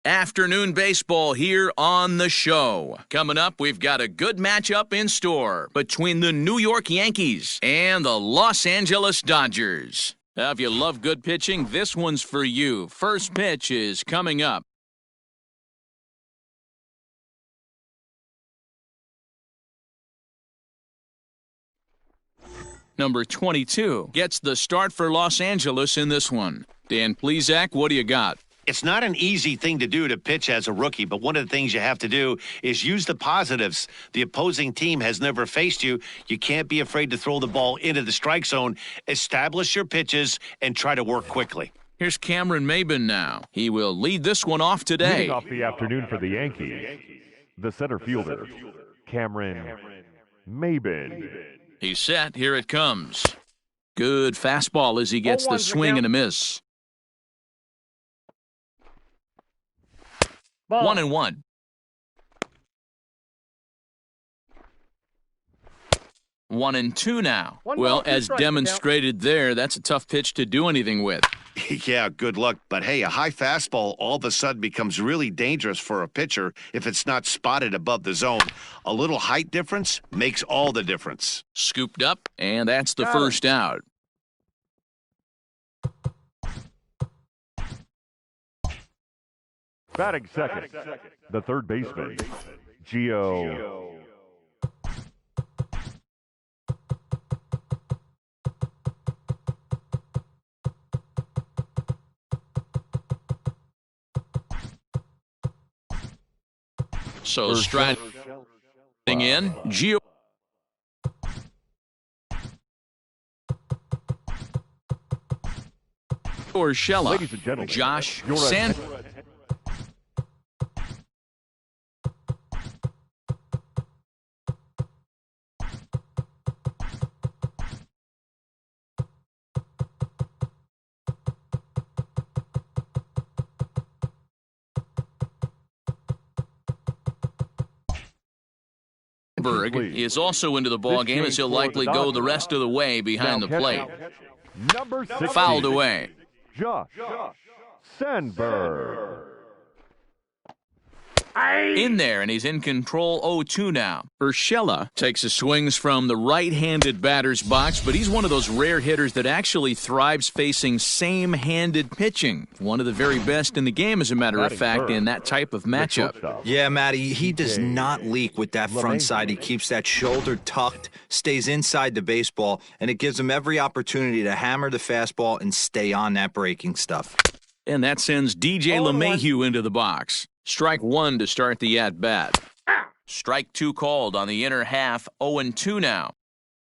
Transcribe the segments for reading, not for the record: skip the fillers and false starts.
Afternoon baseball here on the show. Coming up, we've got a good matchup in store between the New York Yankees and the Los Angeles Dodgers. Now, if you love good pitching, this one's for you. First pitch is coming up. Number 22 gets the start for Los Angeles in this one. Dan Plesac, what do you got? It's not an easy thing to do to pitch as a rookie, but one of the things you have to do is use the positives. The opposing team has never faced you. You can't be afraid to throw the ball into the strike zone. Establish your pitches and try to work quickly. Here's Cameron Maben now. He will lead this one off today. Leading off the afternoon for the Yankees, the center fielder, Cameron Maben. He's set. Here it comes. Good fastball as he gets the swing and a miss. 1-1. One and two now. Well, as demonstrated there, that's a tough pitch to do anything with. Yeah, good luck. But hey, a high fastball all of a sudden becomes really dangerous for a pitcher if it's not spotted above the zone. A little height difference makes all the difference. Scooped up, and that's the first out. Batting second, the third baseman, Gio. So striding in, Gio. Urshela. Ladies and gentlemen, Josh Sand. Is also into the ball game as he'll likely go the rest of the way behind the plate. Number 16, fouled away. Josh Sandberg. In there, and he's in control 0-2 now. Urshela takes his swings from the right-handed batter's box, but he's one of those rare hitters that actually thrives facing same-handed pitching. One of the very best in the game, as a matter of fact, in that type of matchup. Yeah, Matty, he does not leak with that front side. He keeps that shoulder tucked, stays inside the baseball, and it gives him every opportunity to hammer the fastball and stay on that breaking stuff. And that sends DJ LeMahieu into the box. Strike one to start the at-bat. Strike two called on the inner half, 0-2 now.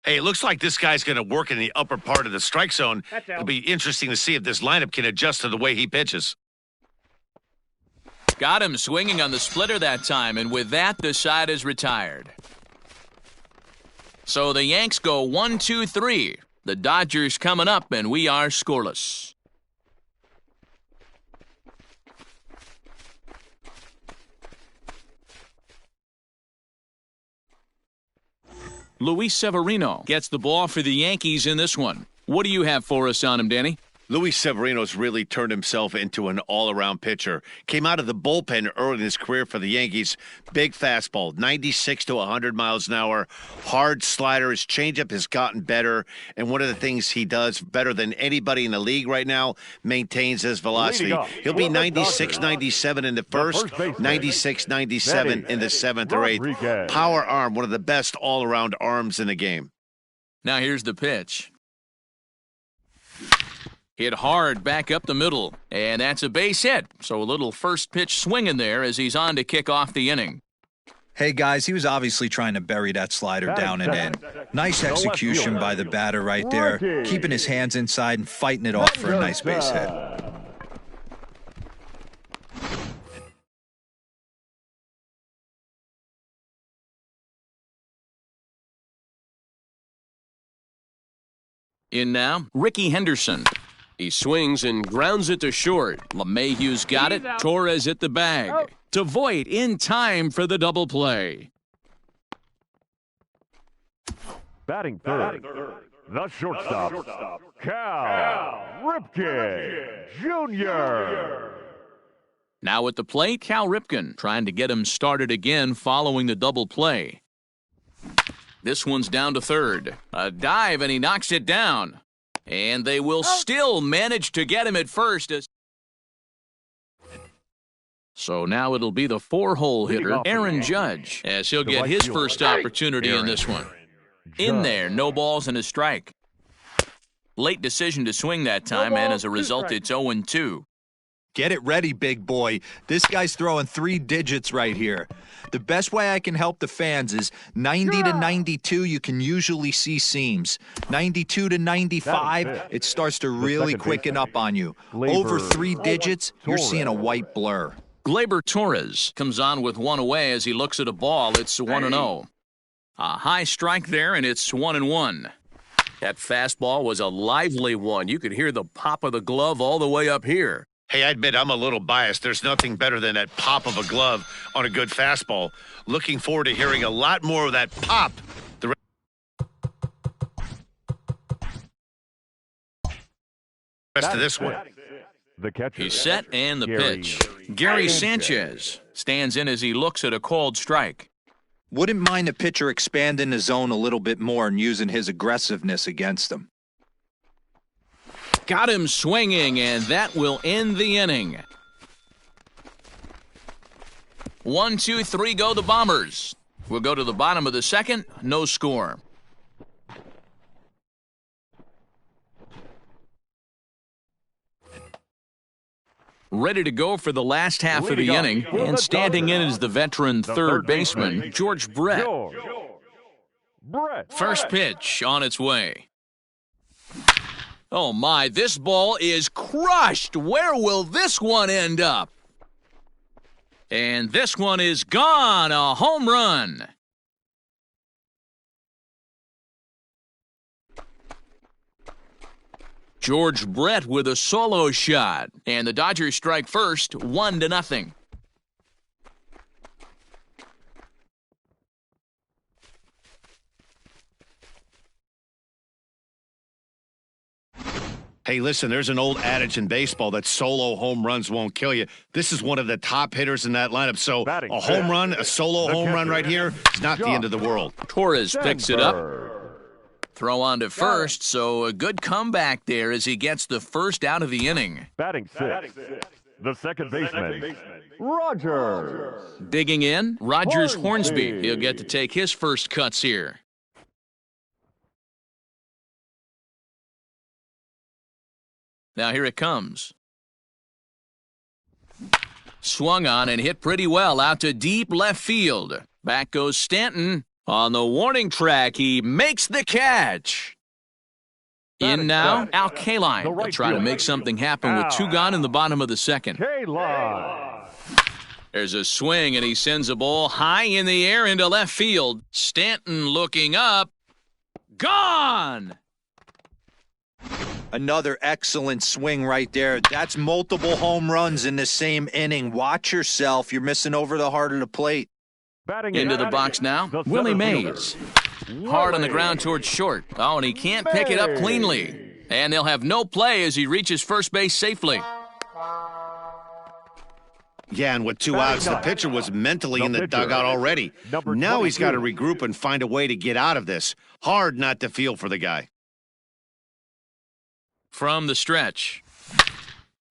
Hey, it looks like this guy's going to work in the upper part of the strike zone. It'll be interesting to see if this lineup can adjust to the way he pitches. Got him swinging on the splitter that time, and with that, the side is retired. So the Yanks go 1-2-3. The Dodgers coming up, and we are scoreless. Luis Severino gets the ball for the Yankees in this one. What do you have for us on him, Danny? Luis Severino's really turned himself into an all-around pitcher. Came out of the bullpen early in his career for the Yankees. Big fastball, 96 to 100 miles an hour. Hard slider. His changeup has gotten better. And one of the things he does better than anybody in the league right now, maintains his velocity. He'll be 96, 97 in the first, 96, 97 in the seventh or eighth. Power arm, one of the best all-around arms in the game. Now here's the pitch. Hit hard back up the middle, and that's a base hit. So a little first pitch swing in there as he's on to kick off the inning. Hey, guys, he was obviously trying to bury that slider down and in. Nice execution by the batter right there, keeping his hands inside and fighting it off for a nice base hit. In now, Ricky Henderson. He swings and grounds it to short. LeMahieu's got it. Torres at the bag. To Voit in time for the double play. Batting third, the shortstop, Cal Ripken Jr. Now at the plate, Cal Ripken trying to get him started again following the double play. This one's down to third. A dive, and he knocks it down. And they will still manage to get him at first. So now it'll be the 4-hole hitter, Aaron Judge, as he'll get his first opportunity in this one. In there, no balls and a strike. Late decision to swing that time, and as a result, it's 0-2. Get it ready, big boy. This guy's throwing 3 digits right here. The best way I can help the fans is 90 to 92, you can usually see seams. 92 to 95, it starts to really quicken up on you. Over 3 digits, you're seeing a white blur. Gleyber Torres comes on with one away as he looks at a ball. It's 1-0. A high strike there, and it's 1-1. That fastball was a lively one. You could hear the pop of the glove all the way up here. Hey, I admit I'm a little biased. There's nothing better than that pop of a glove on a good fastball. Looking forward to hearing a lot more of that pop. The rest of this one. The catcher. He's set, and the pitch. Gary Sanchez stands in as he looks at a called strike. Wouldn't mind the pitcher expanding the zone a little bit more and using his aggressiveness against them. Got him swinging, and that will end the inning. 1, 2, 3 go the Bombers. We'll go to the bottom of the second. No score. Ready to go for the last half of the inning, and standing in is the veteran third baseman, George Brett. First pitch on its way. Oh my, this ball is crushed. Where will this one end up? And this one is gone, a home run. George Brett with a solo shot, and the Dodgers strike first, 1-0. Hey, listen, there's an old adage in baseball that solo home runs won't kill you. This is one of the top hitters in that lineup. So a home run, a solo home run right here is not the end of the world. Torres picks it up. Throw on to first, so a good comeback there as he gets the first out of the inning. Batting sixth, the second baseman, Rogers. Digging in, Rogers Hornsby. He'll get to take his first cuts here. Now here it comes. Swung on and hit pretty well out to deep left field. Back goes Stanton. On the warning track, he makes the catch. In now, Al Kaline will try to make something happen with 2 gone in the bottom of the second. There's a swing, and he sends a ball high in the air into left field. Stanton looking up. Gone! Another excellent swing right there. That's multiple home runs in the same inning. Watch yourself. You're missing over the heart of the plate. Into the box now, Willie Mays. Hard on the ground towards short. Oh, and he can't pick it up cleanly. And they'll have no play as he reaches first base safely. Yeah, and with 2 outs, the pitcher was mentally in the dugout already. Now he's got to regroup and find a way to get out of this. Hard not to feel for the guy. From the stretch.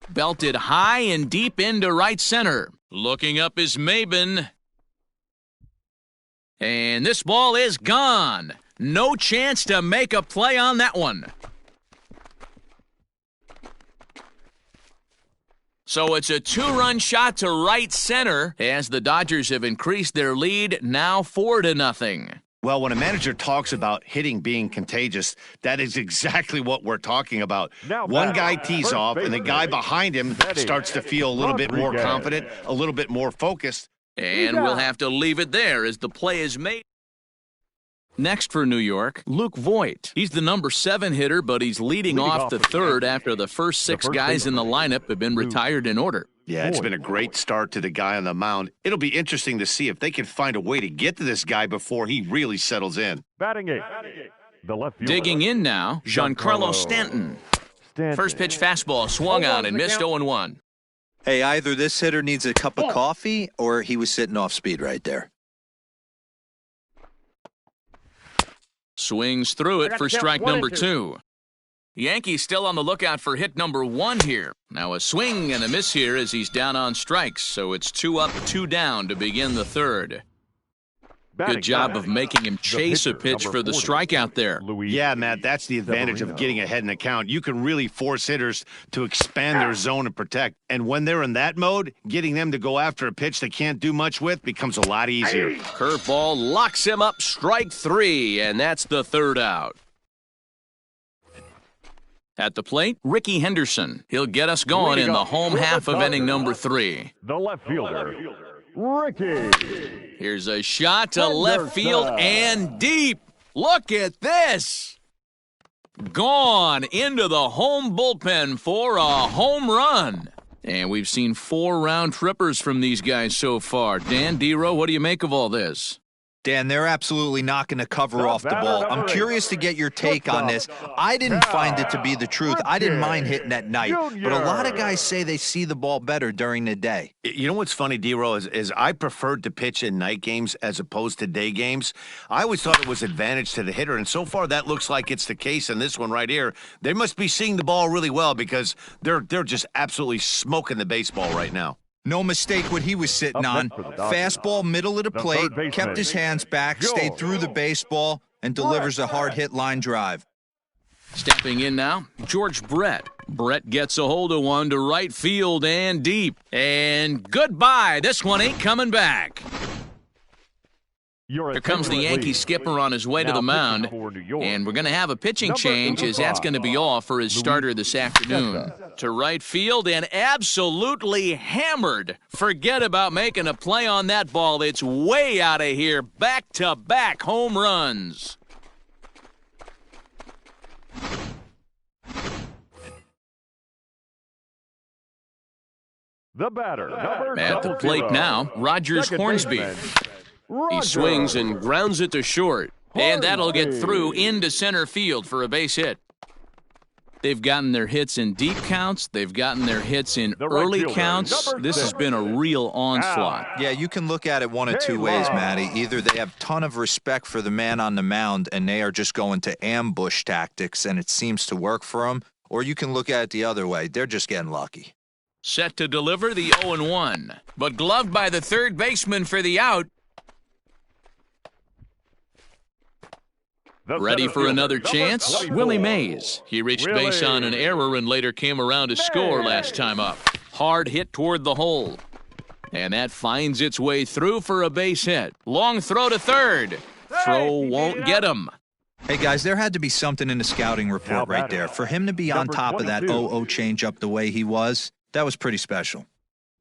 Belted high and deep into right center. Looking up is Maben. And this ball is gone. No chance to make a play on that one. So it's a 2-run shot to right center as the Dodgers have increased their lead, now 4-0. Well, when a manager talks about hitting being contagious, that is exactly what we're talking about. One guy tees off, and the guy behind him starts to feel a little bit more confident, a little bit more focused. And we'll have to leave it there as the play is made. Next for New York, Luke Voigt. He's the number 7 hitter, but he's leading off the third after the first 6 guys in the lineup have been retired in order. Yeah, it's been a great start to the guy on the mound. It'll be interesting to see if they can find a way to get to this guy before he really settles in. Batting 8, the left fielder. Digging in now, Giancarlo Stanton. First pitch fastball swung on and missed 0-1. Hey, either this hitter needs a cup of coffee or he was sitting off speed right there. Swings through it for strike number 2. Yankees still on the lookout for hit number 1 here. Now a swing and a miss here as he's down on strikes, so it's 2 up, 2 down to begin the third. Good job of making him chase a pitch for the strikeout there. Yeah, Matt, that's the advantage of getting ahead in the count. You can really force hitters to expand their zone and protect. And when they're in that mode, getting them to go after a pitch they can't do much with becomes a lot easier. Curveball locks him up, strike 3, and that's the third out. At the plate, Ricky Henderson. He'll get us going in the home half of inning number 3. The left fielder, Ricky. Here's a shot to left field and deep. Look at this. Gone into the home bullpen for a home run. And we've seen 4 round trippers from these guys so far. Dan, D-Row, what do you make of all this? Dan, they're absolutely not going to cover off the ball. I'm curious to get your take on this. I didn't find it to be the truth. I didn't mind hitting at night, but a lot of guys say they see the ball better during the day. You know what's funny, D-Row, is I preferred to pitch in night games as opposed to day games. I always thought it was advantage to the hitter, and so far that looks like it's the case in this one right here. They must be seeing the ball really well because they're just absolutely smoking the baseball right now. No mistake what he was sitting on. Fastball, middle of the plate, kept his hands back, stayed through the baseball, and delivers a hard hit line drive. Stepping in now, George Brett. Brett gets a hold of one to right field and deep. And goodbye. This one ain't coming back. Here comes the Yankee skipper on his way to the mound, and we're going to have a pitching change as that's going to be all for his starter this afternoon. To right field and absolutely hammered. Forget about making a play on that ball. It's way out of here. Back-to-back home runs. The batter, number at the plate now, Rogers Hornsby. He swings and grounds it to short, and that'll get through into center field for a base hit. They've gotten their hits in deep counts. They've gotten their hits in early counts. This has been a real onslaught. Yeah, you can look at it one of two ways, Matty. Either they have a ton of respect for the man on the mound, and they are just going to ambush tactics, and it seems to work for them, or you can look at it the other way. They're just getting lucky. Set to deliver the 0-1, but gloved by the third baseman for the out. Ready for another chance? Willie Mays. He reached base on an error and later came around to score last time up. Hard hit toward the hole. And that finds its way through for a base hit. Long throw to third. Throw won't get him. Hey, guys, there had to be something in the scouting report right there. For him to be on top of that 0-0 changeup the way he was, that was pretty special.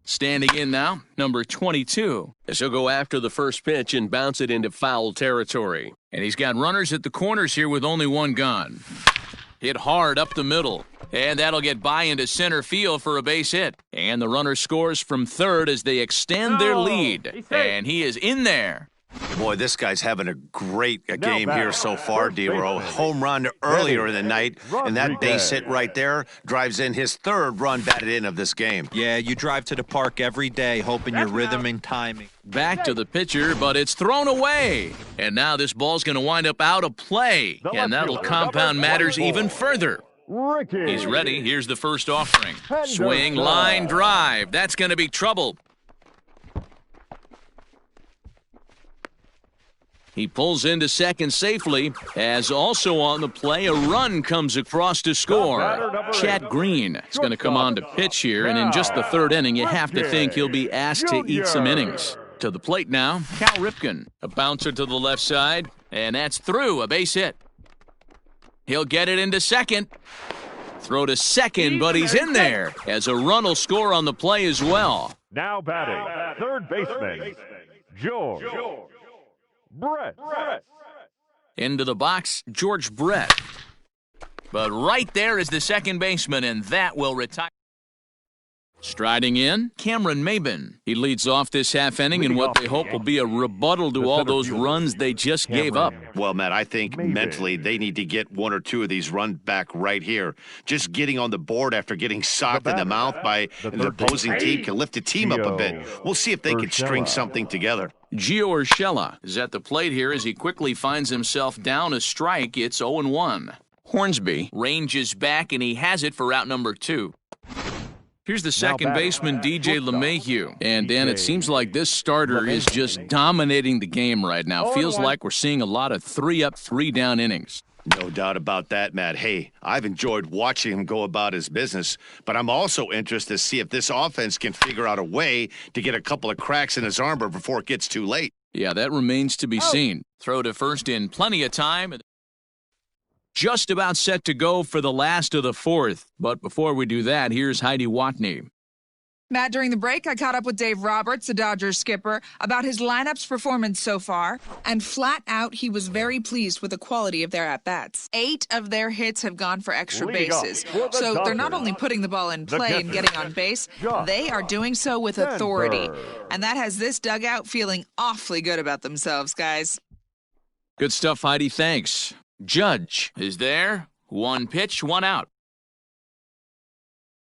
Standing in now, number 22. As he'll go after the first pitch and bounce it into foul territory. And he's got runners at the corners here with only one gone. Hit hard up the middle. And that'll get by into center field for a base hit. And the runner scores from third as they extend their lead. And he is in there. Boy, this guy's having a great game here so far, D-Row. Home run earlier in the night, and that base hit right there drives in his third run batted in of this game. Yeah, you drive to the park every day hoping your rhythm and timing. Back to the pitcher, but it's thrown away. And now this ball's going to wind up out of play, and that'll compound matters even further. He's ready. Here's the first offering. Swing, line, drive. That's going to be trouble. He pulls into second safely, as also on the play, a run comes across to score. Chad Green is going to come on to pitch here, and in just the third inning, you have to think he'll be asked to eat some innings. To the plate now, Cal Ripken. A bouncer to the left side, and that's through, a base hit. He'll get it into second. Throw to second, but he's in there, as a run will score on the play as well. Now batting, third baseman, George Brett. Into the box, George Brett. But right there is the second baseman, and that will retire. Striding in, Cameron Maben. He leads off this half inning in what they hope will be a rebuttal to all those runs they just gave up. Well, Matt, I think mentally they need to get one or two of these runs back right here. Just getting on the board after getting socked in the mouth by an opposing team can lift the team up a bit. We'll see if they can string something together. Gio Urshela is at the plate here as he quickly finds himself down a strike. It's 0-1. Hornsby ranges back, and he has it for out number 2. Here's the second baseman, DJ LeMahieu. And, Dan, it seems like this starter is just dominating the game right now. Feels like we're seeing a lot of 3-up, 3-down innings. No doubt about that, Matt. Hey, I've enjoyed watching him go about his business, but I'm also interested to see if this offense can figure out a way to get a couple of cracks in his armor before it gets too late. Yeah, that remains to be seen. Throw to first in plenty of time. Just about set to go for the last of the 4th. But before we do that, here's Heidi Watney. Matt, during the break, I caught up with Dave Roberts, the Dodgers skipper, about his lineup's performance so far. And flat out, he was very pleased with the quality of their at-bats. 8 of their hits have gone for extra bases. So they're not only putting the ball in play and getting on base, they are doing so with authority. And that has this dugout feeling awfully good about themselves, guys. Good stuff, Heidi. Thanks. Judge is there. 1 pitch, 1 out.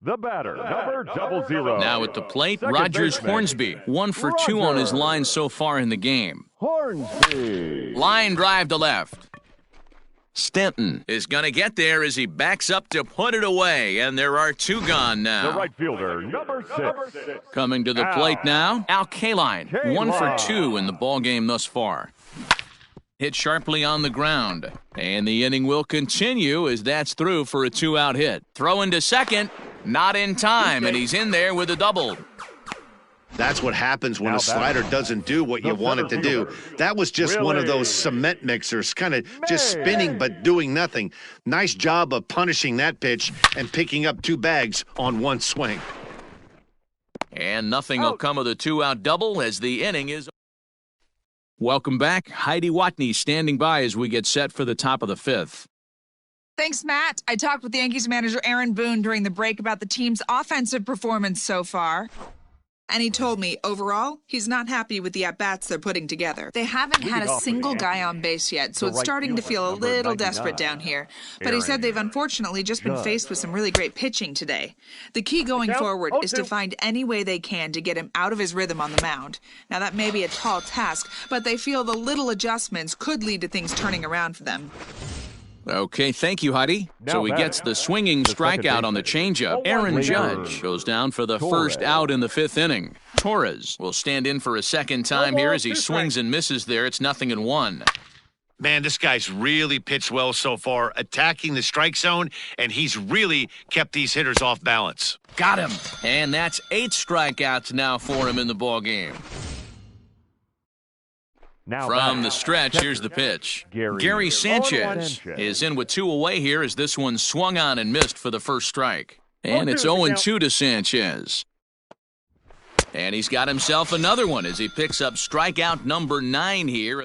The batter, number 00. Now at the plate, Rogers Hornsby. 1 for 2 on his line so far in the game. Hornsby. Line drive to left. Stanton is going to get there as he backs up to put it away, and there are 2 gone now. The right fielder, number 6. Coming to the plate now, Al Kaline. 1 for 2 in the ballgame thus far. Hit sharply on the ground, and the inning will continue as that's through for a 2-out hit. Throw into second, not in time, and he's in there with a double. That's what happens when a slider doesn't do what you want it to do. That was just one of those cement mixers, kind of just spinning but doing nothing. Nice job of punishing that pitch and picking up 2 bags on 1 swing. And nothing will come of the 2-out double as the inning is. Welcome back. Heidi Watney standing by as we get set for the top of the 5th. Thanks, Matt. I talked with Yankees manager Aaron Boone during the break about the team's offensive performance so far. And he told me, overall, he's not happy with the at-bats they're putting together. They haven't had a single guy on base yet, so it's starting to feel a little desperate down here. But he said they've unfortunately just been faced with some really great pitching today. The key going forward is to find any way they can to get him out of his rhythm on the mound. Now, that may be a tall task, but they feel the little adjustments could lead to things turning around for them. Okay, thank you, Heidi. So he gets the swinging strikeout on the changeup. Aaron Judge goes down for the first out in the 5th inning. Torres will stand in for a second time here as he swings and misses there. It's 0-1. Man, this guy's really pitched well so far, attacking the strike zone, and he's really kept these hitters off balance. Got him. And that's 8 strikeouts now for him in the ballgame. From the stretch, here's the pitch. Gary Sanchez is in with 2 away here as this one swung on and missed for the first strike. And it's 0-2 to Sanchez. And he's got himself another one as he picks up strikeout number 9 here.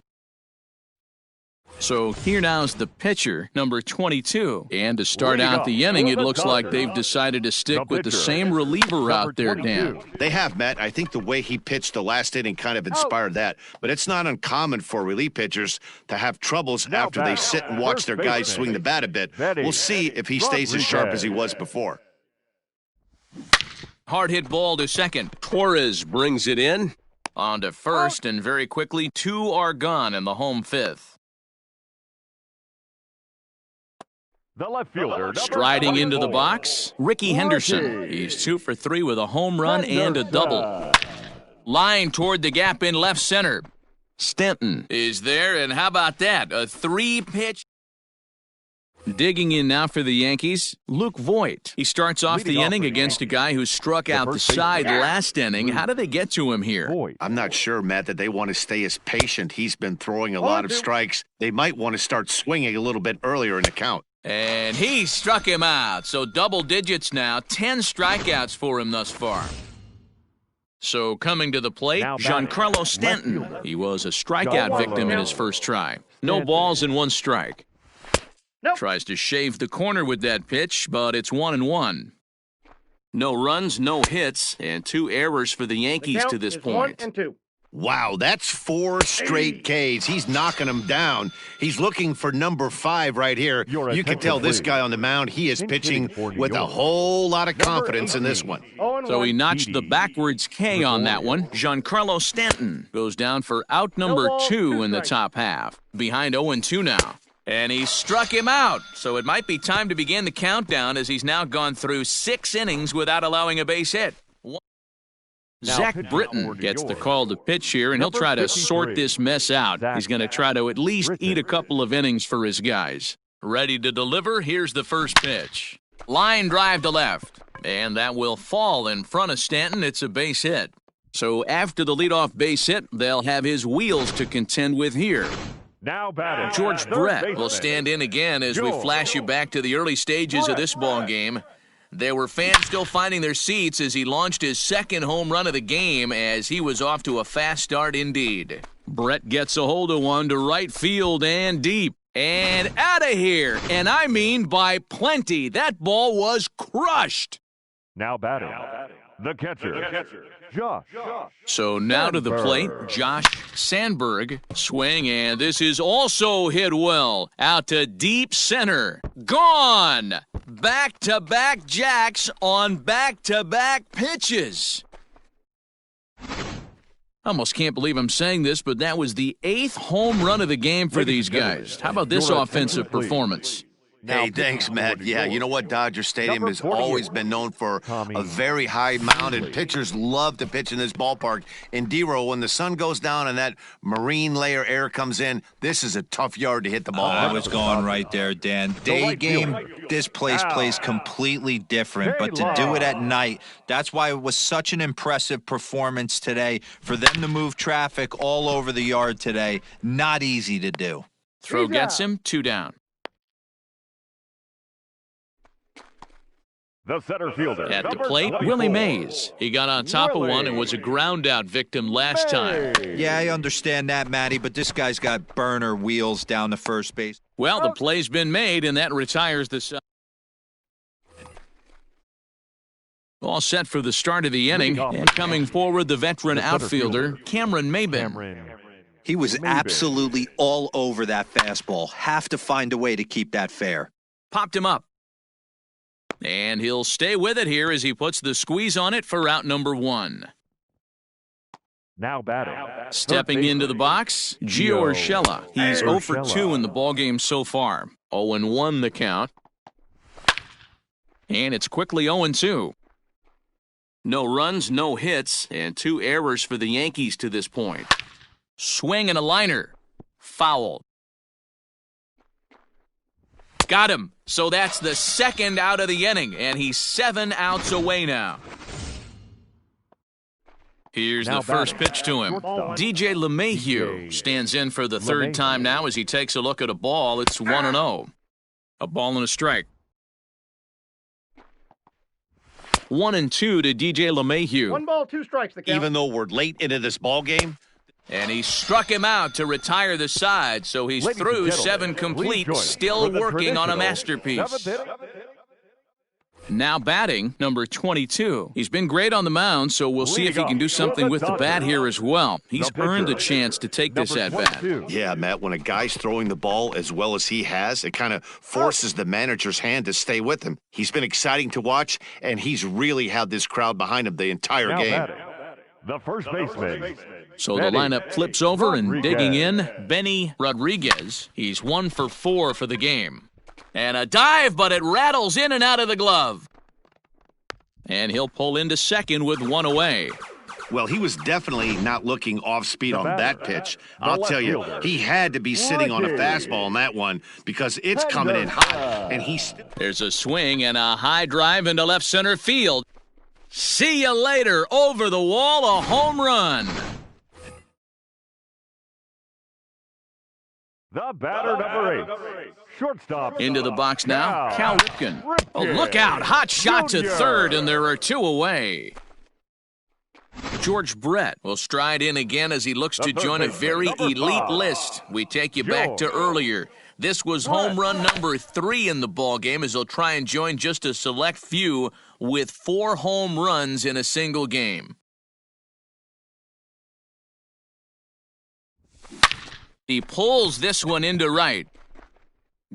So here now's the pitcher, number 22. And to start out the inning, it looks like they've decided to stick with the same reliever out there, Dan. They have, Matt. I think the way he pitched the last inning kind of inspired that. But it's not uncommon for relief pitchers to have troubles after they sit and watch their guys swing the bat a bit. We'll see if he stays as sharp as he was before. Hard hit ball to second. Torres brings it in. On to first, and very quickly, 2 are gone in the home 5th. The left fielder, striding into the box, Ricky Henderson. He's 2 for 3 with a home run and a double. Line toward the gap in left center. Stanton is there, and how about that? A 3-pitch. Digging in now for the Yankees, Luke Voigt. He starts off the inning against a guy who struck out the side last inning. How do they get to him here? I'm not sure, Matt, that they want to stay as patient. He's been throwing a lot of strikes. They might want to start swinging a little bit earlier in the count. And he struck him out. So double digits now, 10 strikeouts for him thus far. So coming to the plate, Giancarlo Stanton. He was a strikeout victim in his first try. No balls and 1 strike. Tries to shave the corner with that pitch, but it's 1-1. No runs, no hits, and 2 errors for the Yankees to this point. 1 and 2. Wow, that's 4 straight Ks. He's knocking them down. He's looking for number 5 right here. You can tell this guy on the mound, he is pitching with a whole lot of confidence in this one. So he notched the backwards K on that one. Giancarlo Stanton goes down for out number 2 in the top half. Behind 0-2 now. And he struck him out. So it might be time to begin the countdown as he's now gone through 6 innings without allowing a base hit. Zach Britton gets the call to pitch here, and he'll try to sort this mess out. He's going to try to at least eat a couple of innings for his guys. Ready to deliver, here's the first pitch. Line drive to left, and that will fall in front of Stanton. It's a base hit. So after the leadoff base hit, they'll have his wheels to contend with here. Now batting. George Brett will stand in again as we flash you back to the early stages of this ball game. There were fans still finding their seats as he launched his second home run of the game as he was off to a fast start indeed. Brett gets a hold of one to right field and deep. And out of here. And I mean by plenty. That ball was crushed. Now batting. The catcher. Josh. So now to the plate, Josh Sandberg. Swing, and this is also hit well. Out to deep center. Gone! Back-to-back jacks on back-to-back pitches. Almost can't believe I'm saying this, but that was the 8th home run of the game for these guys. How about this offensive performance? Hey, thanks, Matt. Yeah, you know what? Dodger Stadium has always been known for a very high mound, and pitchers love to pitch in this ballpark. In D-Row, when the sun goes down and that marine layer air comes in, this is a tough yard to hit the ball. I was going right there, Dan. Day game, this place plays completely different, but to do it at night, that's why it was such an impressive performance today. For them to move traffic all over the yard today, not easy to do. Throw gets him, 2 down. The center fielder. At the plate, Willie Mays. He got on top of one and was a ground-out victim last time. Yeah, I understand that, Matty, but this guy's got burner wheels down the first base. Well, the play's been made, and that retires the side. All set for the start of the inning, and coming forward, the veteran outfielder, Cameron Maybin. He was absolutely all over that fastball. Have to find a way to keep that fair. Popped him up. And he'll stay with it here as he puts the squeeze on it for out number 1. Now batting. Stepping into the box, Gio Urshela. He's 0 for 2 in the ballgame so far. 0-1 the count. And it's quickly 0-2. No runs, no hits, and 2 errors for the Yankees to this point. Swing and a liner. Foul. Got him. So that's the second out of the inning, and he's 7 outs away now. Here's the first pitch to him. DJ LeMahieu stands in for the third time now as he takes a look at a ball. It's 1-0. A ball and a strike. 1-2 to DJ LeMahieu. 1 ball, 2 strikes. The count. Even though we're late into this ball game, and he struck him out to retire the side, so he's through 7 complete, still working on a masterpiece. Now batting, number 22. He's been great on the mound, so we'll see if he can do something with the bat here as well. He's earned a chance to take this at-bat. yeah, Matt, when a guy's throwing the ball as well as he has, it kind of forces the manager's hand to stay with him. He's been exciting to watch, and he's really had this crowd behind him the entire game. The first baseman. So the lineup flips over, and digging in, Benny Rodriguez. He's 1 for 4 for the game. And a dive, but it rattles in and out of the glove. And he'll pull into second with 1 away. Well, he was definitely not looking off speed on that pitch. I'll tell you, he had to be sitting on a fastball on that one because it's coming in hot. And There's a swing and a high drive into left center field. See you later. Over the wall, a home run. The batter, number 8. Shortstop. Into the box now, Cal Ripken. Oh, look out. Hot shot to third, and there are 2 away. George Brett will stride in again as he looks to join a very elite list. We take you back to earlier. This was home run number 3 in the ballgame, as he'll try and join just a select few with 4 home runs in a single game. He pulls this one into right.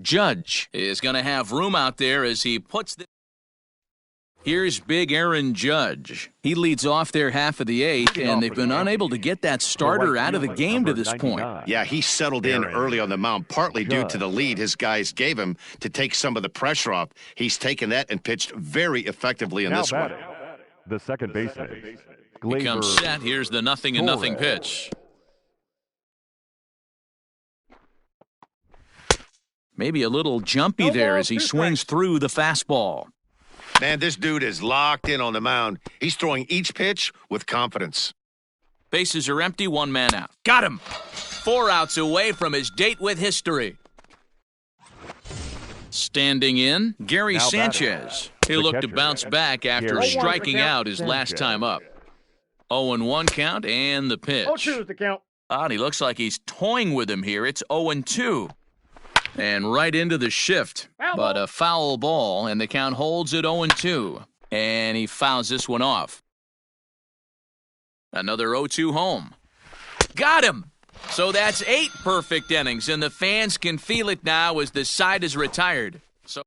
Judge is going to have room out there as he puts the... Here's big Aaron Judge. He leads off their half of the 8th, and they've been unable to get that starter out of the game to this point. Yeah, he settled in early on the mound, partly due to the lead his guys gave him to take some of the pressure off. He's taken that and pitched very effectively in this one. The second baseman. He comes set. Here's the 0-0 pitch. Maybe a little jumpy there as he swings through the fastball. Man, this dude is locked in on the mound. He's throwing each pitch with confidence. Bases are empty, 1 man out. Got him! 4 outs away from his date with history. Standing in, Gary Sanchez. He'll look to bounce back after striking out his last time up. 0-1 count and the pitch. 0-2 is the count. And he looks like he's toying with him here. It's 0-2. And right into the shift, but a foul ball, and the count holds at 0-2. And he fouls this one off. Another 0-2 home. Got him! So that's 8 perfect innings, and the fans can feel it now as the side is retired. So,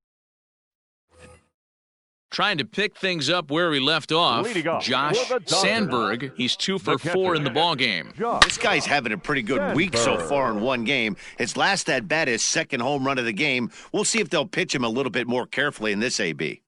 trying to pick things up where we left off, Josh Sandberg. He's 2 for 4 in the ballgame. This guy's having a pretty good week so far in one game. His last at-bat is second home run of the game. We'll see if they'll pitch him a little bit more carefully in this AB.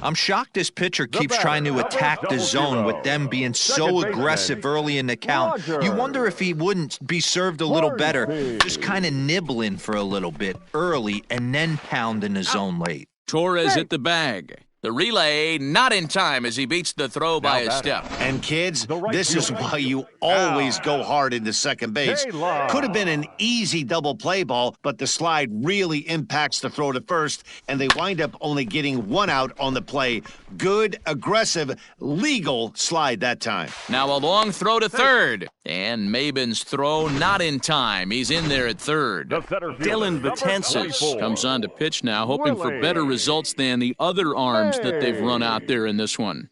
I'm shocked this pitcher keeps trying to attack the zone with them being so aggressive early in the count. You wonder if he wouldn't be served a little better, just kind of nibbling for a little bit early and then pounding the zone late. Torres at the bag. The relay not in time as he beats the throw by a step. And kids, this is why you always go hard into second base. Could have been an easy double play ball, but the slide really impacts the throw to first, and they wind up only getting 1 out on the play. Good, aggressive, legal slide that time. Now a long throw to third. And Mabin's throw not in time. He's in there at third. Dylan Betances comes on to pitch now, hoping for better results than the other arms that they've run out there in this one.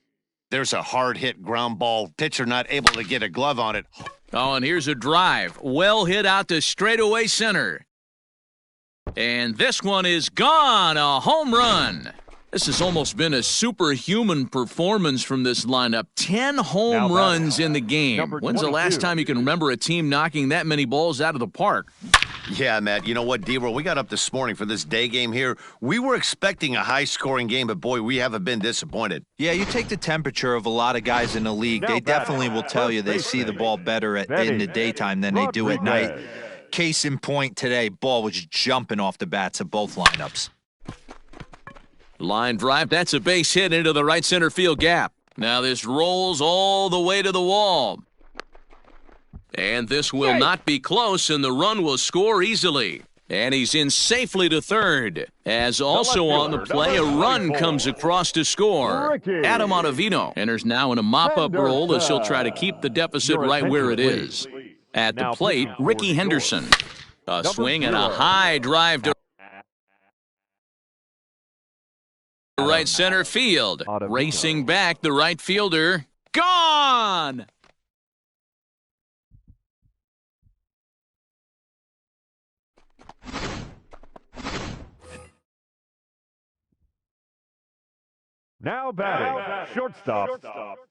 There's a hard hit ground ball. Pitcher not able to get a glove on it. Oh, and here's a drive. Well hit out to straightaway center. And this one is gone. A home run. This has almost been a superhuman performance from this lineup. 10 home runs in the game. When's the last time you can remember a team knocking that many balls out of the park? Yeah, Matt, you know what, D-Roll, we got up this morning for this day game here. We were expecting a high-scoring game, but, boy, we haven't been disappointed. Yeah, you take the temperature of a lot of guys in the league. They definitely will tell you they see the ball better in the daytime than they do at night. Case in point today, ball was jumping off the bats of both lineups. Line drive, that's a base hit into the right center field gap. Now this rolls all the way to the wall. And this will not be close, and the run will score easily. And he's in safely to third. As also on the play, a run comes across to score. Adam Ottavino enters now in a mop-up role as he'll try to keep the deficit right where it is. At the plate, Ricky Henderson. A swing and a high drive to right center field. Racing back, the right fielder. Gone! Now batting, shortstop,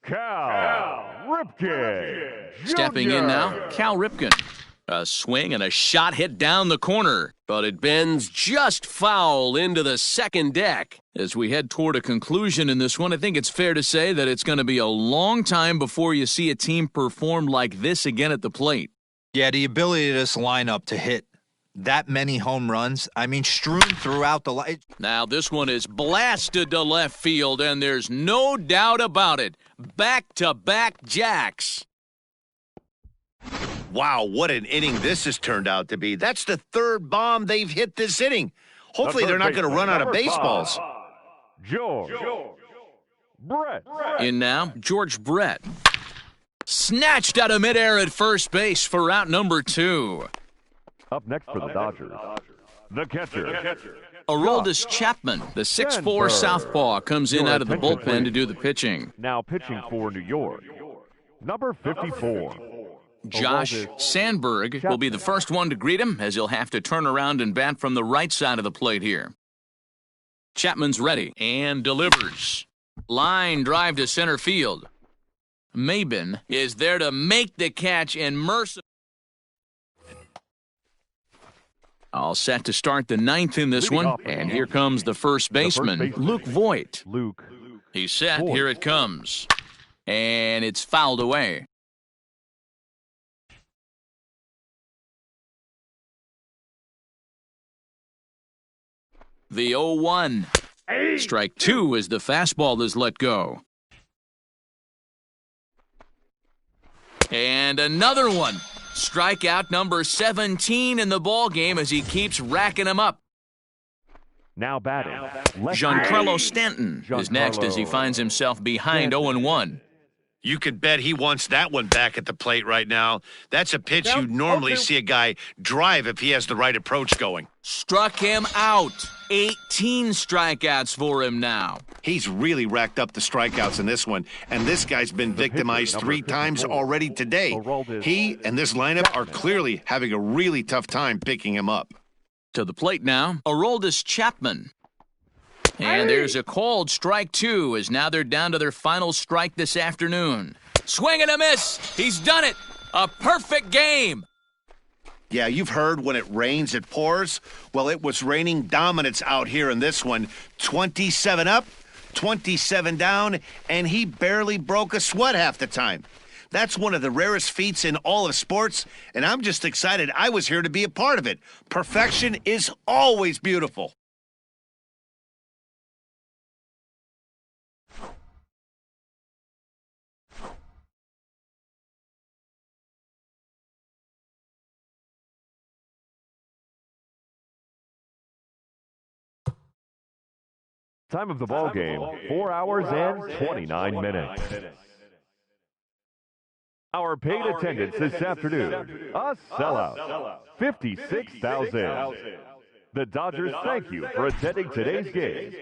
Cal Ripken. Stepping in now, Cal Ripken. A swing and a shot hit down the corner, but it bends just foul into the second deck. As we head toward a conclusion in this one, I think it's fair to say that it's going to be a long time before you see a team perform like this again at the plate. Yeah, the ability of this lineup to hit that many home runs, I mean, strewn throughout the line. Now this one is blasted to left field, and there's no doubt about it. Back-to-back jacks. Wow, what an inning this has turned out to be. That's the third bomb they've hit this inning. Hopefully they're not going to run out of baseballs. George Brett. In now, George Brett. Snatched out of midair at first base for out number 2. Up next for the Dodgers, The catcher. Aroldis Chapman, the 6'4 Denver. southpaw, comes in Your out of the attention, bullpen to please. do the pitching. Now pitching for New York. Number 54. Josh Aroldis Sandberg will be the first one to greet him, as he'll have to turn around and bat from the right side of the plate here. Chapman's ready and delivers. Line drive to center field. Maben is there to make the catch, and Mercer all set to start the ninth in this one, and here comes the first baseman, Luke Voigt. Luke. He's set, Voigt. here it comes, and it's fouled away. The 0-1. Strike two as the fastball is let go. And another one. Strikeout number 17 in the ballgame as he keeps racking them up. Now batting. Left Giancarlo field. Stanton is next as he Giancarlo finds himself behind Stanton. 0-1. You could bet he wants that one back at the plate right now. That's a pitch you normally see a guy drive if he has the right approach going. Struck him out. 18 strikeouts for him now. He's really racked up the strikeouts in this one, and this guy's been victimized number 3 times 54, already today. Aroldis He and this lineup are clearly having a really tough time picking him up. To the plate now, Aroldis Chapman. And there's a called strike two, as now they're down to their final strike this afternoon. Swing and a miss. He's done it. A perfect game. Yeah, you've heard when it rains, it pours. Well, it was raining dominance out here in this one. 27 up, 27 down, and he barely broke a sweat half the time. That's one of the rarest feats in all of sports, and I'm just excited I was here to be a part of it. Perfection is always beautiful. Time of the ball game, 4 hours and 29 minutes. Our paid attendance this afternoon, a sellout, 56,000. The Dodgers thank you for attending today's game